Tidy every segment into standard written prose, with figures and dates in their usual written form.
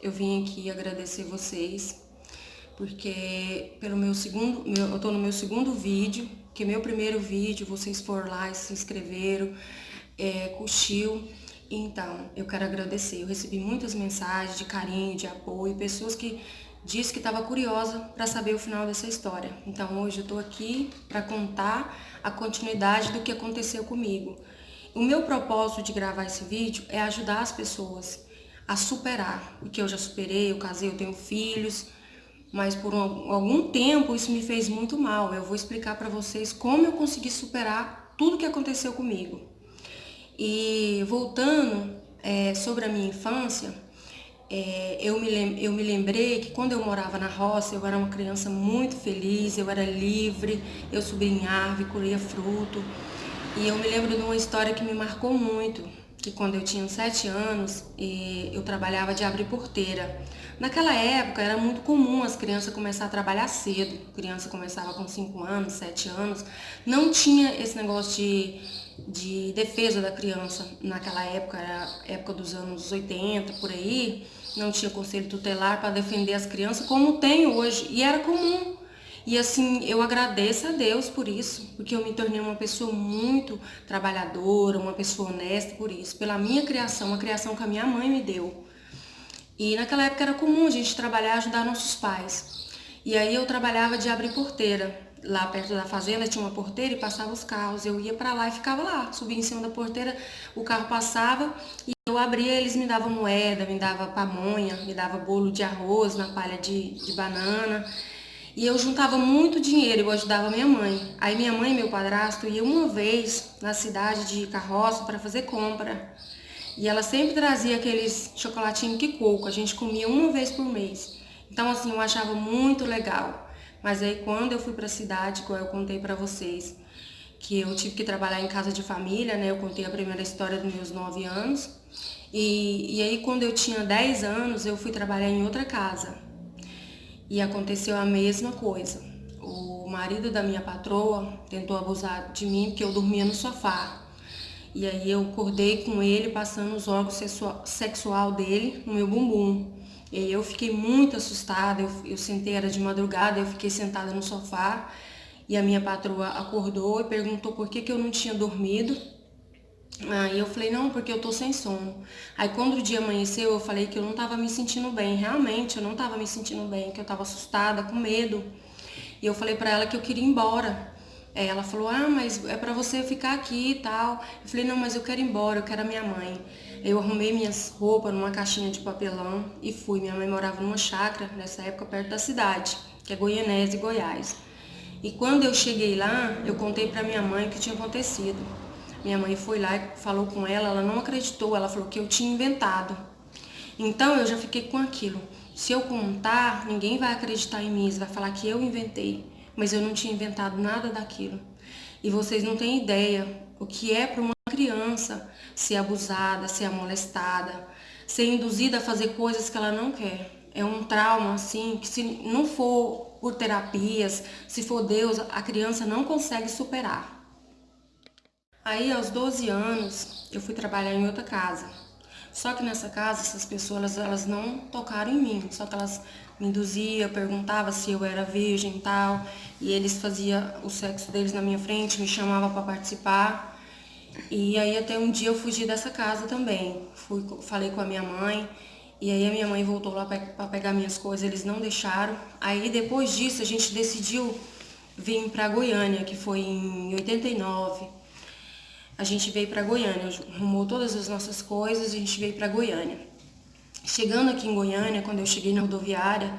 Eu vim aqui agradecer vocês, porque eu tô no meu segundo vídeo, que meu primeiro vídeo, vocês foram lá e se inscreveram, curtiu. Então, eu quero agradecer. Eu recebi muitas mensagens de carinho, de apoio, pessoas que disse que estava curiosa para saber o final dessa história. Então, hoje eu tô aqui para contar a continuidade do que aconteceu comigo. O meu propósito de gravar esse vídeo é ajudar as pessoas a superar, porque eu já superei, eu casei, eu tenho filhos, mas por algum tempo isso me fez muito mal. Eu vou explicar para vocês como eu consegui superar tudo que aconteceu comigo. E voltando sobre a minha infância, eu me lembrei que quando eu morava na roça, eu era uma criança muito feliz, eu era livre, eu subia em árvore, colhia fruto. E eu me lembro de uma história que me marcou muito, que quando eu tinha 7 anos, eu trabalhava de abrir porteira. Naquela época era muito comum as crianças começar a trabalhar cedo. A criança começava com 5 anos, 7 anos. Não tinha esse negócio de defesa da criança. Naquela época, era a época dos anos 80, por aí. Não tinha conselho tutelar para defender as crianças, como tem hoje. E era comum. E assim, eu agradeço a Deus por isso, porque eu me tornei uma pessoa muito trabalhadora, uma pessoa honesta por isso, pela minha criação, a criação que a minha mãe me deu. E naquela época era comum a gente trabalhar e ajudar nossos pais. E aí eu trabalhava de abrir porteira. Lá perto da fazenda tinha uma porteira e passava os carros. Eu ia para lá e ficava lá, subia em cima da porteira, o carro passava e eu abria, eles me davam moeda, me davam pamonha, me davam bolo de arroz na palha de banana. E eu juntava muito dinheiro, eu ajudava minha mãe. Aí minha mãe e meu padrasto iam uma vez na cidade de carroça para fazer compra. E ela sempre trazia aqueles chocolatinhos que coco, a gente comia uma vez por mês. Então assim, eu achava muito legal. Mas aí quando eu fui para a cidade, igual eu contei para vocês, que eu tive que trabalhar em casa de família, né? Eu contei a primeira história dos meus 9 anos. E aí quando eu tinha 10 anos, eu fui trabalhar em outra casa. E aconteceu a mesma coisa. O marido da minha patroa tentou abusar de mim porque eu dormia no sofá. E aí eu acordei com ele passando os órgãos sexual dele no meu bumbum. E aí eu fiquei muito assustada, eu sentei, era de madrugada, eu fiquei sentada no sofá e a minha patroa acordou e perguntou por que eu não tinha dormido. Aí eu falei, não, porque eu tô sem sono. Aí quando o dia amanheceu, eu falei que eu não tava me sentindo bem. Realmente, eu não tava me sentindo bem, que eu tava assustada, com medo. E eu falei pra ela que eu queria ir embora. Ela falou, mas é pra você ficar aqui e tal. Eu falei, não, mas eu quero ir embora, eu quero a minha mãe. Eu arrumei minhas roupas numa caixinha de papelão e fui. Minha mãe morava numa chácara, nessa época, perto da cidade, que é Goianésia, Goiás. E quando eu cheguei lá, eu contei pra minha mãe o que tinha acontecido. Minha mãe foi lá e falou com ela não acreditou, ela falou que eu tinha inventado. Então eu já fiquei com aquilo. Se eu contar, ninguém vai acreditar em mim, vai falar que eu inventei, mas eu não tinha inventado nada daquilo. E vocês não têm ideia o que é para uma criança ser abusada, ser molestada, ser induzida a fazer coisas que ela não quer. É um trauma assim que se não for por terapias, se for Deus, a criança não consegue superar. Aí, aos 12 anos, eu fui trabalhar em outra casa. Só que nessa casa, essas pessoas, elas não tocaram em mim. Só que elas me induziam, perguntavam se eu era virgem e tal. E eles faziam o sexo deles na minha frente, me chamavam para participar. E aí, até um dia eu fugi dessa casa também. Falei com a minha mãe. E aí, a minha mãe voltou lá para pegar minhas coisas, eles não deixaram. Aí, depois disso, a gente decidiu vir para Goiânia, que foi em 89. A gente veio para Goiânia, arrumou todas as nossas coisas, a gente veio para Goiânia. Chegando aqui em Goiânia, quando eu cheguei na rodoviária,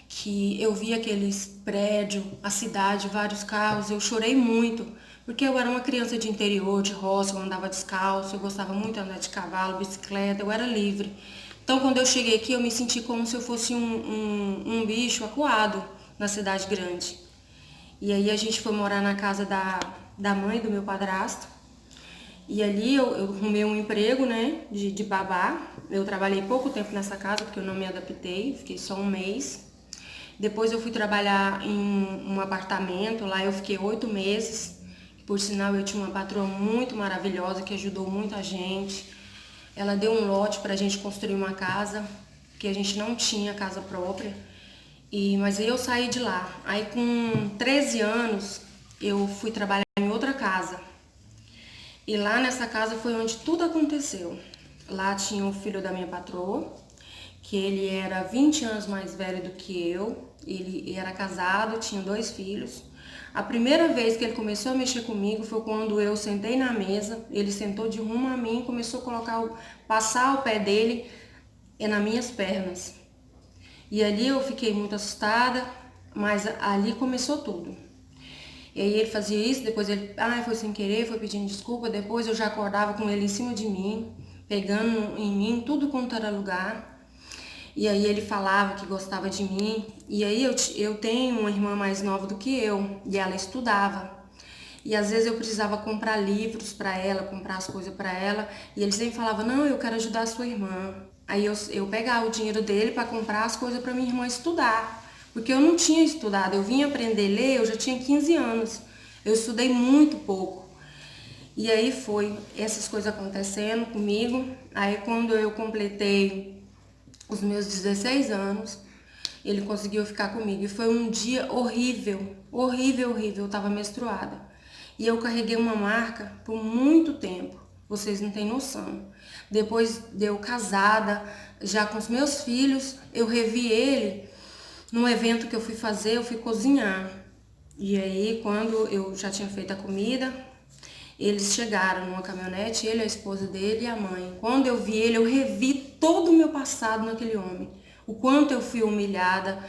que eu vi aqueles prédios, a cidade, vários carros, eu chorei muito, porque eu era uma criança de interior, de roça, eu andava descalço, eu gostava muito de andar de cavalo, bicicleta, eu era livre. Então, quando eu cheguei aqui, eu me senti como se eu fosse um bicho acuado na cidade grande. E aí a gente foi morar na casa da mãe do meu padrasto. E ali eu arrumei um emprego, né, de babá. Eu trabalhei pouco tempo nessa casa, porque eu não me adaptei, fiquei só um mês. Depois eu fui trabalhar em um apartamento, lá eu fiquei 8 meses. Por sinal, eu tinha uma patroa muito maravilhosa, que ajudou muita gente. Ela deu um lote pra gente construir uma casa. porque a gente não tinha casa própria. Mas aí eu saí de lá. Aí com 13 anos eu fui trabalhar em outra casa. E lá nessa casa foi onde tudo aconteceu. Lá tinha o filho da minha patroa, que ele era 20 anos mais velho do que eu. Ele era casado, tinha 2 filhos. A primeira vez que ele começou a mexer comigo foi quando eu sentei na mesa. Ele sentou de rumo a mim e começou a passar o pé dele nas minhas pernas. E ali eu fiquei muito assustada, mas ali começou tudo. E aí ele fazia isso, depois ele, foi sem querer, foi pedindo desculpa, depois eu já acordava com ele em cima de mim, pegando em mim, tudo quanto era lugar. E aí ele falava que gostava de mim. E aí eu tenho uma irmã mais nova do que eu, e ela estudava. E às vezes eu precisava comprar livros para ela, comprar as coisas para ela, e ele sempre falava: "Não, eu quero ajudar a sua irmã". Aí eu pegava o dinheiro dele para comprar as coisas para minha irmã estudar, porque eu não tinha estudado. Eu vim aprender a ler, eu já tinha 15 anos. Eu estudei muito pouco. E aí foi essas coisas acontecendo comigo. Aí quando eu completei os meus 16 anos, ele conseguiu ficar comigo. E foi um dia horrível, horrível, horrível. Eu tava menstruada. E eu carreguei uma marca por muito tempo. Vocês não têm noção. Depois de eu casada, já com os meus filhos, eu revi ele num evento que eu fui fazer, eu fui cozinhar. E aí, quando eu já tinha feito a comida, eles chegaram numa caminhonete, ele, a esposa dele e a mãe. Quando eu vi ele, eu revi todo o meu passado naquele homem. O quanto eu fui humilhada,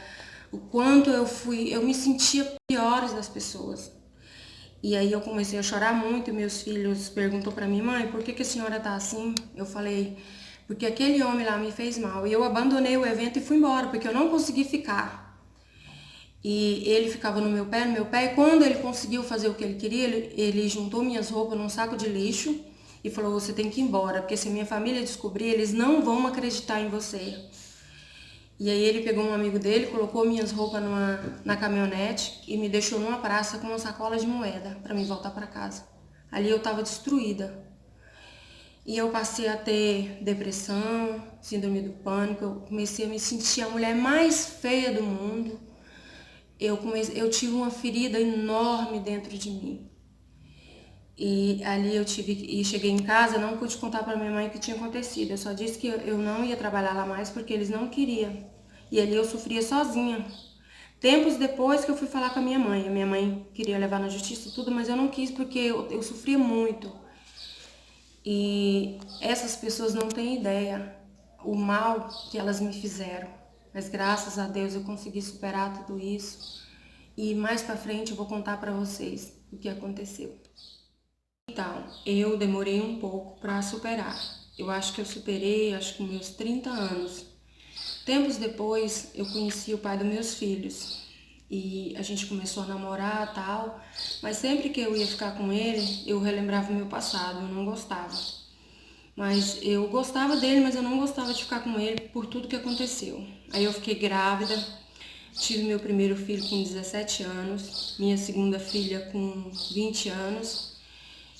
o quanto eu me sentia pior das pessoas. E aí eu comecei a chorar muito e meus filhos perguntou para mim: "Mãe, por que a senhora tá assim?" Eu falei: "Porque aquele homem lá me fez mal." E eu abandonei o evento e fui embora, porque eu não consegui ficar. E ele ficava no meu pé, e quando ele conseguiu fazer o que ele queria, ele juntou minhas roupas num saco de lixo e falou: "Você tem que ir embora, porque se minha família descobrir, eles não vão acreditar em você." E aí ele pegou um amigo dele, colocou minhas roupas na caminhonete e me deixou numa praça com uma sacola de moeda para mim voltar para casa. Ali eu estava destruída. E eu passei a ter depressão, síndrome do pânico, eu comecei a me sentir a mulher mais feia do mundo. Eu tive uma ferida enorme dentro de mim. E ali cheguei em casa, não pude contar para minha mãe o que tinha acontecido. Eu só disse que eu não ia trabalhar lá mais porque eles não queriam. E ali eu sofria sozinha. Tempos depois que eu fui falar com a minha mãe queria levar na justiça e tudo, mas eu não quis porque eu sofria muito. E essas pessoas não têm ideia o mal que elas me fizeram. Mas graças a Deus eu consegui superar tudo isso. E mais pra frente eu vou contar pra vocês o que aconteceu. Então, eu demorei um pouco pra superar. Eu acho que eu superei, acho que com meus 30 anos. Tempos depois, eu conheci o pai dos meus filhos. E a gente começou a namorar e tal. Mas sempre que eu ia ficar com ele, eu relembrava o meu passado, eu não gostava. Mas eu gostava dele, mas eu não gostava de ficar com ele por tudo que aconteceu. Aí eu fiquei grávida, tive meu primeiro filho com 17 anos, minha segunda filha com 20 anos.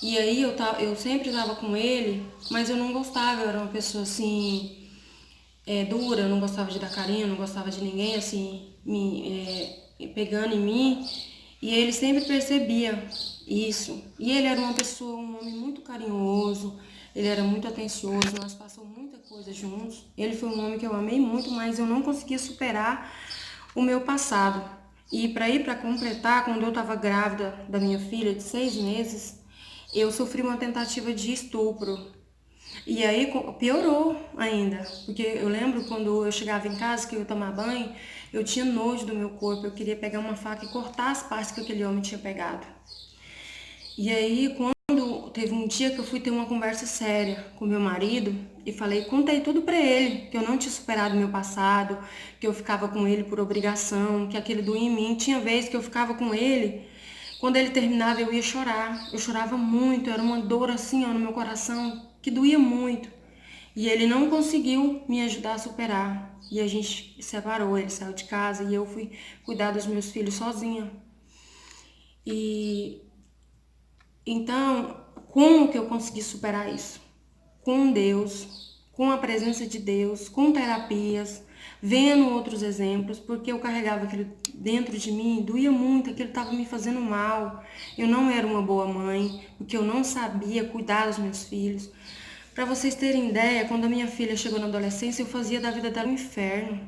E aí eu sempre estava com ele, mas eu não gostava, eu era uma pessoa assim, dura, eu não gostava de dar carinho, eu não gostava de ninguém assim, pegando em mim. E ele sempre percebia isso. E ele era um homem muito carinhoso, ele era muito atencioso, nós passamos muita coisa juntos. Ele foi um homem que eu amei muito, mas eu não conseguia superar o meu passado. E para completar, quando eu estava grávida da minha filha de 6 meses, eu sofri uma tentativa de estupro. E aí piorou ainda, porque eu lembro quando eu chegava em casa, que eu ia tomar banho, eu tinha nojo do meu corpo, eu queria pegar uma faca e cortar as partes que aquele homem tinha pegado. E aí quando teve um dia que eu fui ter uma conversa séria com meu marido e contei tudo pra ele, que eu não tinha superado meu passado, que eu ficava com ele por obrigação, que aquele doía em mim. Tinha vezes que eu ficava com ele, quando ele terminava eu ia chorar, eu chorava muito, era uma dor assim, ó, no meu coração, que doía muito. E ele não conseguiu me ajudar a superar. E a gente separou, ele saiu de casa e eu fui cuidar dos meus filhos sozinha. E então, como que eu consegui superar isso? Com Deus, com a presença de Deus, com terapias, vendo outros exemplos, porque eu carregava aquilo dentro de mim, doía muito, aquilo estava me fazendo mal. Eu não era uma boa mãe, porque eu não sabia cuidar dos meus filhos. Para vocês terem ideia, quando a minha filha chegou na adolescência, eu fazia da vida dela um inferno.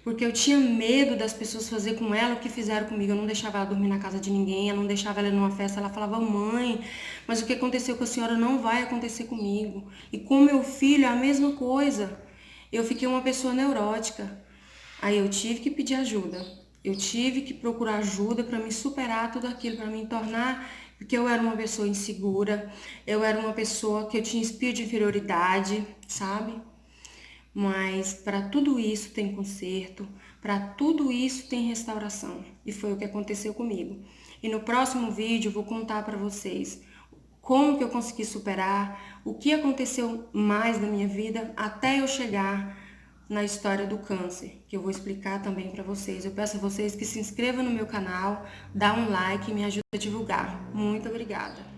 Porque eu tinha medo das pessoas fazer com ela o que fizeram comigo. Eu não deixava ela dormir na casa de ninguém, eu não deixava ela ir numa festa. Ela falava, mãe, mas o que aconteceu com a senhora não vai acontecer comigo. E com meu filho é a mesma coisa. Eu fiquei uma pessoa neurótica. Aí eu tive que pedir ajuda. Eu tive que procurar ajuda para me superar tudo aquilo, para me tornar, porque eu era uma pessoa insegura, eu era uma pessoa que eu tinha espírito de inferioridade, sabe? Mas para tudo isso tem conserto, para tudo isso tem restauração. E foi o que aconteceu comigo. E no próximo vídeo eu vou contar para vocês como que eu consegui superar, o que aconteceu mais na minha vida até eu chegar na história do câncer, que eu vou explicar também para vocês. Eu peço a vocês que se inscrevam no meu canal, dá um like e me ajude a divulgar. Muito obrigada!